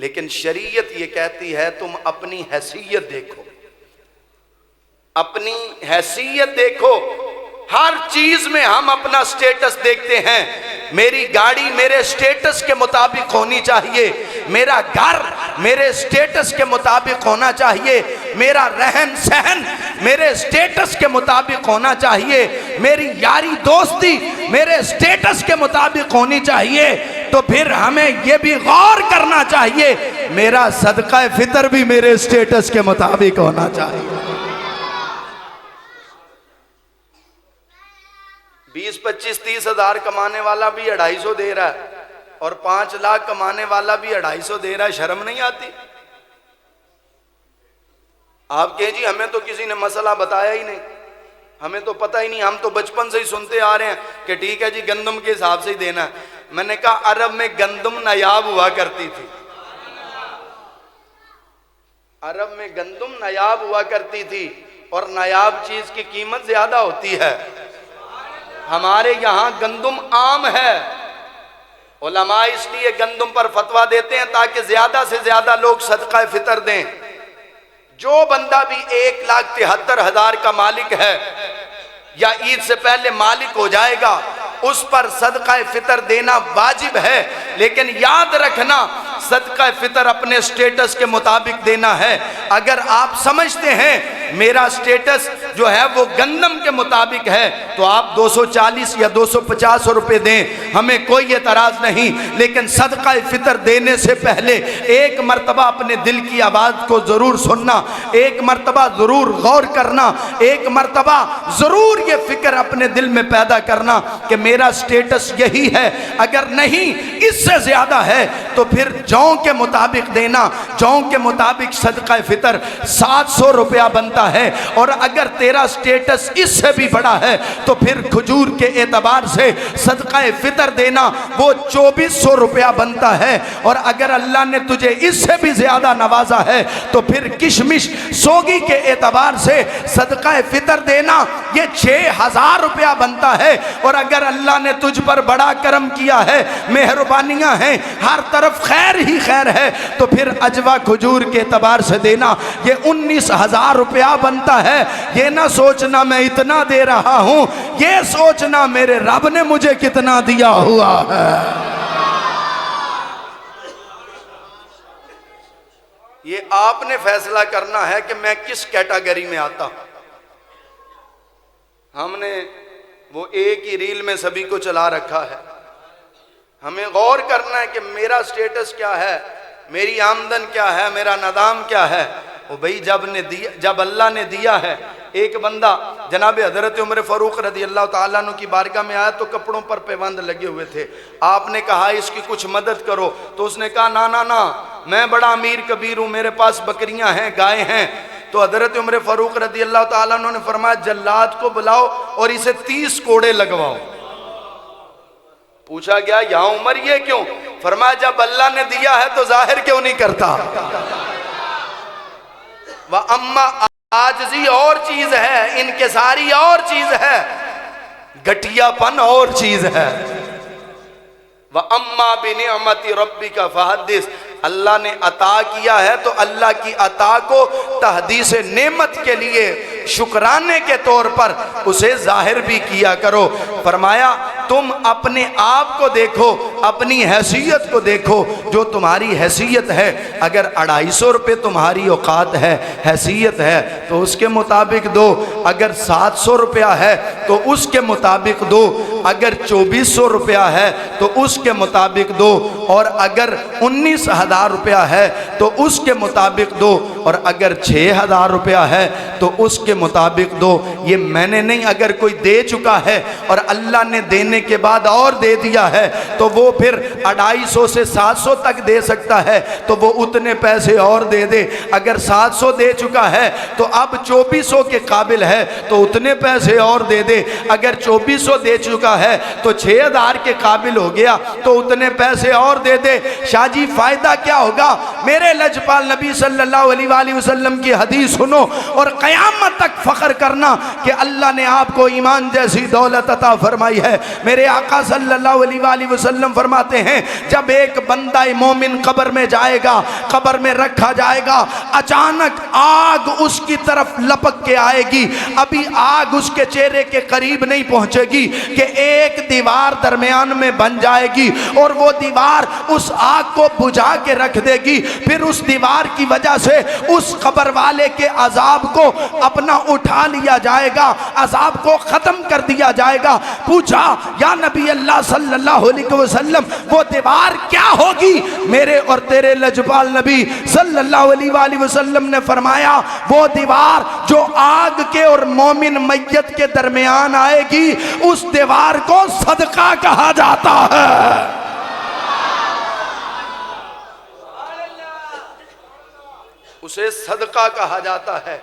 لیکن شریعت یہ کہتی ہے تم اپنی حیثیت دیکھو، اپنی حیثیت دیکھو۔ ہر چیز میں ہم اپنا سٹیٹس دیکھتے ہیں۔ میری گاڑی میرے سٹیٹس کے مطابق ہونی چاہیے، میرا گھر میرے سٹیٹس کے مطابق ہونا چاہیے، میرا رہن سہن میرے سٹیٹس کے مطابق ہونا چاہیے، میری یاری دوستی میرے سٹیٹس کے مطابق ہونی چاہیے۔ تو پھر ہمیں یہ بھی غور کرنا چاہیے میرا صدقہ فطر بھی میرے سٹیٹس کے مطابق ہونا چاہیے۔ 20 25 30 ہزار کمانے والا بھی 250 دے رہا ہے اور 5 لاکھ کمانے والا بھی 250 دے رہا ہے، شرم نہیں آتی؟ آپ کہیں جی ہمیں تو کسی نے مسئلہ بتایا ہی نہیں، ہمیں تو پتہ ہی نہیں، ہم تو بچپن سے ہی سنتے آ رہے ہیں کہ ٹھیک ہے جی گندم کے حساب سے ہی دینا ہے۔ میں نے کہا عرب میں گندم نایاب ہوا کرتی تھی، عرب میں گندم نایاب ہوا کرتی تھی اور نایاب چیز کی قیمت زیادہ ہوتی ہے۔ ہمارے یہاں گندم عام ہے، علماء اس لیے گندم پر فتویٰ دیتے ہیں تاکہ زیادہ سے زیادہ لوگ صدقہ فطر دیں۔ جو بندہ بھی 1,73,000 کا مالک ہے یا عید سے پہلے مالک ہو جائے گا اس پر صدقہ فطر دینا واجب ہے، لیکن یاد رکھنا صدقہ فطر اپنے سٹیٹس کے مطابق دینا ہے۔ اگر آپ سمجھتے ہیں میرا سٹیٹس جو ہے وہ گندم کے مطابق ہے تو آپ 240 یا 250 روپے دیں، ہمیں کوئی اعتراض نہیں، لیکن صدقہ فطر دینے سے پہلے ایک مرتبہ اپنے دل کی آواز کو ضرور سننا، ایک مرتبہ ضرور غور کرنا، ایک مرتبہ ضرور یہ فکر اپنے دل میں پیدا کرنا کہ میرا سٹیٹس یہی ہے، اگر نہیں اس سے زیادہ ہے تو پھر جون کے مطابق دینا۔ جون کے مطابق صدقہ فطر 700 روپیہ بنتا ہے، اور اگر تیرا سٹیٹس اس سے بھی بڑا ہے تو پھر کھجور کے اعتبار سے صدقہ فطر دینا وہ 2400 روپیہ بنتا ہے، اور اگر اللہ نے تجھے اس سے بھی زیادہ نوازا ہے تو پھر کشمش سوگی کے اعتبار سے صدقہ فطر دینا یہ 6000 روپیہ بنتا ہے، اور اگر اللہ نے تجھ پر بڑا کرم کیا ہے، مہربانیاں ہیں، ہر طرف خیر ہی خیر ہے، تو پھر اجوا کھجور کے اعتبار سے دینا یہ 19,000 روپیہ بنتا ہے۔ یہ نہ سوچنا میں اتنا دے رہا ہوں، یہ سوچنا میرے رب نے مجھے کتنا دیا ہوا ہے۔ یہ آپ نے فیصلہ کرنا ہے کہ میں کس کیٹاگری میں آتا ہوں۔ ہم نے وہ ایک ہی ریل میں سبھی کو چلا رکھا ہے، ہمیں غور کرنا ہے کہ میرا سٹیٹس کیا ہے، میری آمدن کیا ہے، میرا نظام کیا ہے۔ وہ بھئی جب اللہ نے دیا ہے، ایک بندہ جناب حضرت عمر فاروق رضی اللہ تعالیٰ عنہ کی بارگاہ میں آیا تو کپڑوں پر پیوند لگے ہوئے تھے، آپ نے کہا اس کی کچھ مدد کرو، تو اس نے کہا نا میں بڑا امیر کبیر ہوں، میرے پاس بکریاں ہیں، گائے ہیں۔ تو حضرت عمر فاروق رضی اللہ تعالیٰ عنہ نے فرمایا جلاد کو بلاؤ اور اسے 30 کوڑے لگواؤ۔ پوچھا گیا یا عمر یہ کیوں؟ فرمایا جب اللہ نے دیا ہے تو ظاہر کیوں نہیں کرتا؟ وَأَمَّا عاجزی اور چیز ہے، انکساری اور چیز ہے، گھٹیا پن اور چیز ہے۔ وَأَمَّا بِنِعْمَةِ رَبِّكَ فَحَدِّثْ، اللہ نے عطا کیا ہے تو اللہ کی عطا کو تحدیث نعمت کے لیے شکرانے کے طور پر اسے ظاہر بھی کیا کرو۔ فرمایا تم اپنے آپ کو دیکھو، اپنی حیثیت کو دیکھو، جو تمہاری حیثیت ہے، اگر 250 روپے تمہاری اوقات ہے، حیثیت ہے، تو اس کے مطابق دو، اگر 700 روپیہ ہے تو اس کے مطابق دو، اگر 2400 روپیہ ہے تو اس کے مطابق دو، اور اگر 19,000 روپیہ ہے تو اس کے مطابق دو، اور اگر 6,000 روپیہ ہے تو اس کے مطابق دو۔ یہ میں نے نہیں، اگر کوئی دے چکا ہے اور اللہ نے دینے کے بعد اور دے دیا ہے تو وہ پھر 250 سے 700 تک دے سکتا ہے، تو وہ اتنے پیسے اور دے دے۔ اگر 700 دے چکا ہے تو اب 2400 کے قابل ہے تو اتنے پیسے اور دے دے۔ اگر 2400 دے چکا ہے تو 6,000 کے قابل ہو گیا تو اتنے پیسے اور دے دے۔ شاہ جی فائدہ کیا ہوگا؟ میرے لجپال نبی صلی اللہ علیہ وآلہ وسلم کی حدیث سنو اور قیامت تک فخر کرنا کہ اللہ نے آپ کو ایمان جیسی دولت عطا فرمائی ہے۔ میرے آقا صلی اللہ علیہ وآلہ وسلم فرماتے ہیں جب ایک بندہ مومن قبر میں جائے گا، قبر میں رکھا جائے گا، اچانک آگ اس کی طرف لپک کے آئے گی، ابھی آگ اس کے چہرے کے قریب نہیں پہنچے گی کہ ایک دیوار درمیان میں بن جائے گی اور وہ دیوار اس آگ کو بجھا کے رکھ دے گی۔ پھر اس دیوار کی وجہ سے اس قبر والے کے عذاب کو اپنا اٹھا لیا جائے گا، عذاب کو ختم کر دیا جائے گا۔ پوچھا یا نبی اللہ صلی اللہ علیہ وسلم وہ دیوار کیا ہوگی؟ میرے اور تیرے لجپال نبی صلی اللہ علیہ وآلہ وسلم نے فرمایا وہ دیوار جو آگ کے اور مومن میت کے درمیان آئے گی، اس دیوار کو صدقہ کہا جاتا ہے۔ اسے صدقہ کہا جاتا ہے۔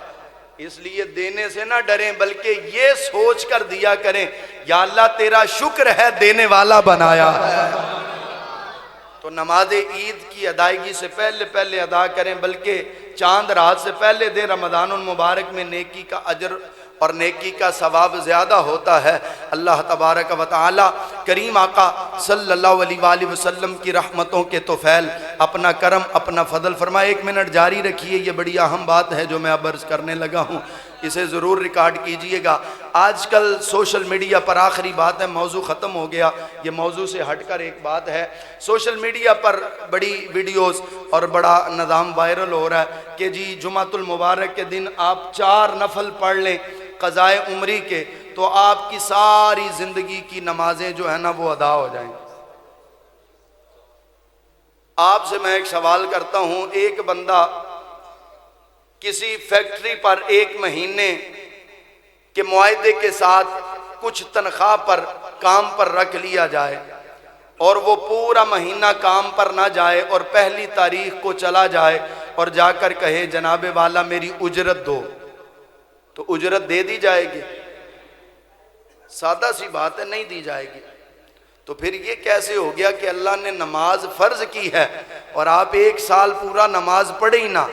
اس لیے دینے سے نہ ڈریں بلکہ یہ سوچ کر دیا کریں یا اللہ تیرا شکر ہے دینے والا بنایا ہے۔ تو نماز عید کی ادائیگی سے پہلے ادا کریں، بلکہ چاند رات سے پہلے دیں۔ رمضان المبارک میں نیکی کا اجر اور نیکی کا ثواب زیادہ ہوتا ہے۔ اللہ تبارک و تعالی کریم آقا صلی اللہ علیہ وآلہ وسلم کی رحمتوں کے طفیل اپنا کرم اپنا فضل فرمائے۔ 1 منٹ جاری رکھیے، یہ بڑی اہم بات ہے جو میں اب عرض کرنے لگا ہوں، اسے ضرور ریکارڈ کیجئے گا۔ آج کل سوشل میڈیا پر آخری بات ہے، موضوع ختم ہو گیا، یہ موضوع سے ہٹ کر ایک بات ہے۔ سوشل میڈیا پر بڑی ویڈیوز اور بڑا نظام وائرل ہو رہا ہے کہ جی جمعۃ المبارک کے دن آپ 4 نفل پڑھ لیں قضائے عمری کے تو آپ کی ساری زندگی کی نمازیں جو ہے نا وہ ادا ہو جائیں۔ آپ سے میں ایک سوال کرتا ہوں، ایک بندہ کسی فیکٹری پر 1 مہینے کے معاہدے کے ساتھ کچھ تنخواہ پر کام پر رکھ لیا جائے اور وہ پورا مہینہ کام پر نہ جائے اور پہلی تاریخ کو چلا جائے اور جا کر کہے جناب والا میری اجرت دو، تو اجرت دے دی جائے گی؟ سادہ سی بات ہے، نہیں دی جائے گی۔ تو پھر یہ کیسے ہو گیا کہ اللہ نے نماز فرض کی ہے اور آپ 1 سال پورا نماز پڑھے ہی نہ،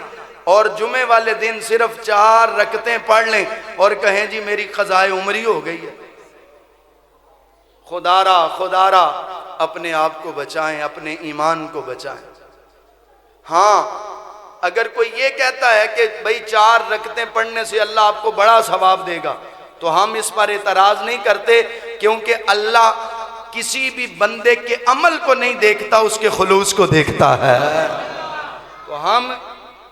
اور جمعے والے دن صرف 4 رکعتیں پڑھ لیں اور کہیں جی میری قضائے عمری ہو گئی ہے؟ خدا را اپنے آپ کو بچائیں، اپنے ایمان کو بچائیں۔ ہاں اگر کوئی یہ کہتا ہے کہ بھئی 4 رکعتیں پڑھنے سے اللہ آپ کو بڑا ثواب دے گا، تو ہم اس پر اعتراض نہیں کرتے، کیونکہ اللہ کسی بھی بندے کے عمل کو نہیں دیکھتا، اس کے خلوص کو دیکھتا ہے۔ تو ہم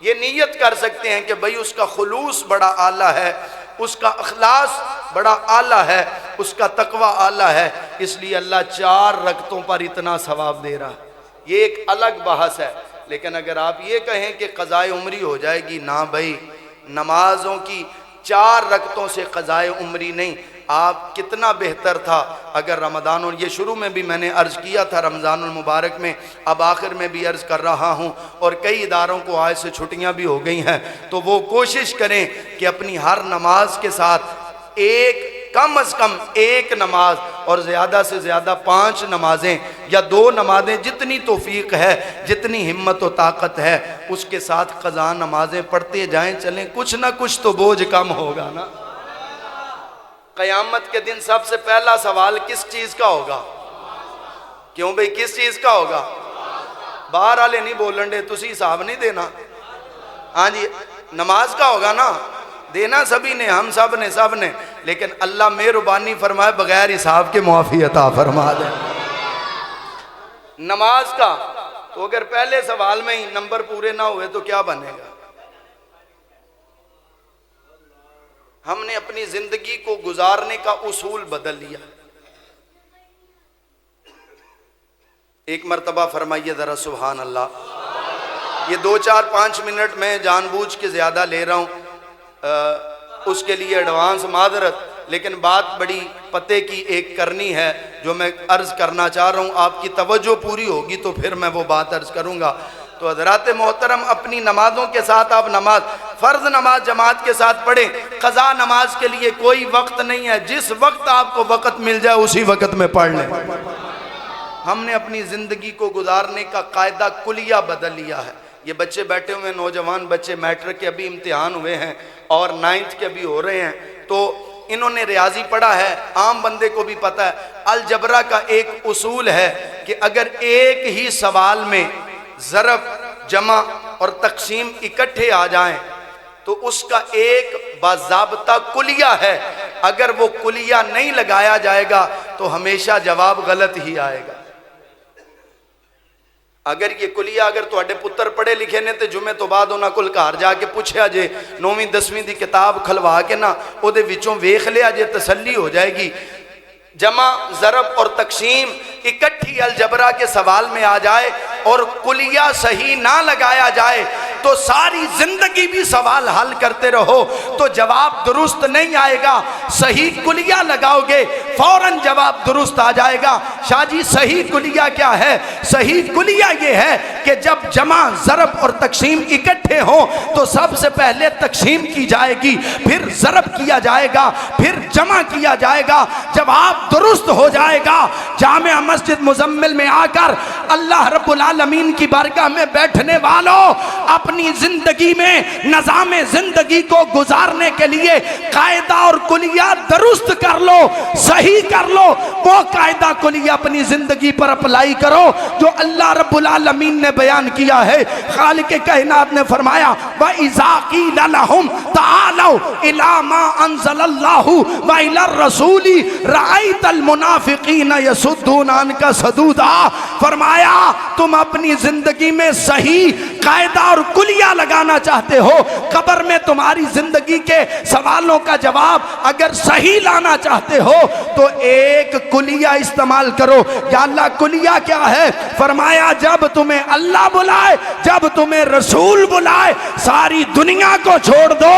یہ نیت کر سکتے ہیں کہ بھئی اس کا خلوص بڑا اعلیٰ ہے، اس کا اخلاص بڑا اعلیٰ ہے، اس کا تقوی اعلیٰ ہے، اس لیے اللہ 4 رکعتوں پر اتنا ثواب دے رہا ہے۔ یہ ایک الگ بحث ہے۔ لیکن اگر آپ یہ کہیں کہ قضائے عمری ہو جائے گی، نہ بھائی، نمازوں کی 4 رکعتوں سے قضائے عمری نہیں۔ آپ کتنا بہتر تھا اگر رمضان، اور یہ شروع میں بھی میں نے عرض کیا تھا رمضان المبارک میں، اب آخر میں بھی عرض کر رہا ہوں، اور کئی اداروں کو آج سے چھٹیاں بھی ہو گئی ہیں، تو وہ کوشش کریں کہ اپنی ہر نماز کے ساتھ کم از کم 1 نماز اور زیادہ سے زیادہ 5 نمازیں یا 2 نمازیں، جتنی توفیق ہے، جتنی ہمت و طاقت ہے، اس کے ساتھ قضا نمازیں پڑھتے جائیں چلیں، کچھ نہ کچھ تو بوجھ کم ہوگا نا۔ قیامت کے دن سب سے پہلا سوال کس چیز کا ہوگا؟ کیوں بھئی کس چیز کا ہوگا؟ باہر والے نہیں بولن دے، تسی حساب نہیں دینا۔ ہاں جی، نماز کا ہوگا نا۔ دینا سبھی نے، ہم سب نے، لیکن اللہ مہربانی فرمائے بغیر حساب کے معافی عطا فرما دے۔ نماز کا تو اگر پہلے سوال میں ہی نمبر پورے نہ ہوئے تو کیا بنے گا؟ ہم نے اپنی زندگی کو گزارنے کا اصول بدل لیا۔ ایک مرتبہ فرمائیے ذرا سبحان اللہ۔ یہ 2-4-5 منٹ میں جان بوجھ کے زیادہ لے رہا ہوں، اس کے لیے ایڈوانس معذرت، لیکن بات بڑی پتے کی ایک کرنی ہے جو میں عرض کرنا چاہ رہا ہوں۔ آپ کی توجہ پوری ہوگی تو پھر میں وہ بات عرض کروں گا۔ تو حضرات محترم، اپنی نمازوں کے ساتھ آپ نماز، فرض نماز جماعت کے ساتھ پڑھیں۔ قضا نماز کے لیے کوئی وقت نہیں ہے، جس وقت آپ کو وقت مل جائے اسی وقت میں پڑھ لیں۔ ہم نے اپنی زندگی کو گزارنے کا قاعدہ کلیہ بدل لیا ہے۔ یہ بچے بیٹھے ہوئے، نوجوان بچے، میٹرک کے ابھی امتحان ہوئے ہیں اور 9th کے ابھی ہو رہے ہیں، تو انہوں نے ریاضی پڑھا ہے، عام بندے کو بھی پتہ ہے۔ الجبرا کا ایک اصول ہے کہ اگر ایک ہی سوال میں ضرب، جمع اور تقسیم اکٹھے آ جائیں تو اس کا ایک باضابطہ کلیہ ہے، اگر وہ کلیہ نہیں لگایا جائے گا تو ہمیشہ جواب غلط ہی آئے گا۔ اگر یہ کلیہ اگر تواڈے پتر پڑھے لکھے نے تے جمعے تو بعد انہاں کول گھر جا کے پوچھیا جے، 9ویں 10ویں دی کتاب کھلوا کے نا او دے وچوں ویکھ لیا جے، تسلی ہو جائے گی۔ جمع، ضرب اور تقسیم اکٹھی الجبرا کے سوال میں آ جائے اور کلیہ صحیح نہ لگایا جائے تو ساری زندگی بھی سوال حل کرتے رہو تو جواب درست نہیں آئے گا۔ صحیح کلیہ لگاؤ گے فوراً جواب درست آ جائے گا۔ شاہ جی صحیح کلیہ کیا ہے؟ صحیح کلیہ یہ ہے کہ جب جمع، ضرب اور تقسیم اکٹھے ہوں تو سب سے پہلے تقسیم کی جائے گی، پھر ضرب کیا جائے گا، پھر جمع کیا جائے گا۔ جب آپ درست ہو جائے گا، جامع مسجد مزمل میں آ کر اللہ رب العالمین کی بارگاہ میں بیٹھنے والوں، اپنی زندگی میں نظام زندگی کو گزارنے کے لیے قاعدہ اور کلیہ درست کر لو، صحیح کر لو۔ وہ قاعدہ کلیہ اپنی زندگی پر اپلائی کرو جو اللہ رب العالمین نے بیان کیا ہے۔ خالق کائنات نے فرمایا وَإِذَا قِيلَ لَهُمْ تَعَالَوْا إِلَىٰ مَا أَنزَلَ اللَّهُ وَإِلَى الرَّسُولِ رَأَيْتَ الْمُنَافِقِينَ يَصُدُّونَ عَنْكَ صَدُودًا۔ فرمایا تم اپنی زندگی میں صحیح قاعدہ اور کلیہ لگانا چاہتے ہو، قبر میں تمہاری زندگی کے سوالوں کا جواب اگر صحیح لانا چاہتے ہو تو ایک کلیہ استعمال کرو۔ یا اللہ کلیہ کیا ہے؟ فرمایا جب تمہیں اللہ بلائے، جب تمہیں رسول بلائے، ساری دنیا کو چھوڑ دو،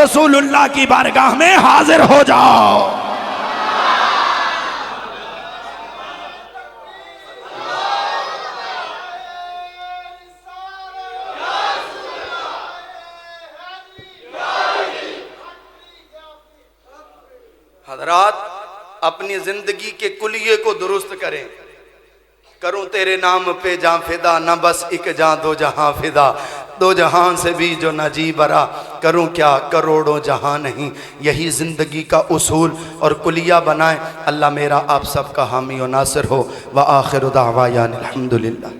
رسول اللہ کی بارگاہ میں حاضر ہو جاؤ۔ حضرات اپنی زندگی کے کلیے کو درست کریں۔ کروں تیرے نام پہ جاں فدا، نہ بس ایک جاں دو جہاں فدا، دو جہاں سے بھی جو نہ جی برا، کروں کیا کروڑوں جہاں نہیں۔ یہی زندگی کا اصول اور کلیہ بنائیں۔ اللہ میرا آپ سب کا حامی و ناصر ہو۔ وآخر دعوانا الحمدللہ۔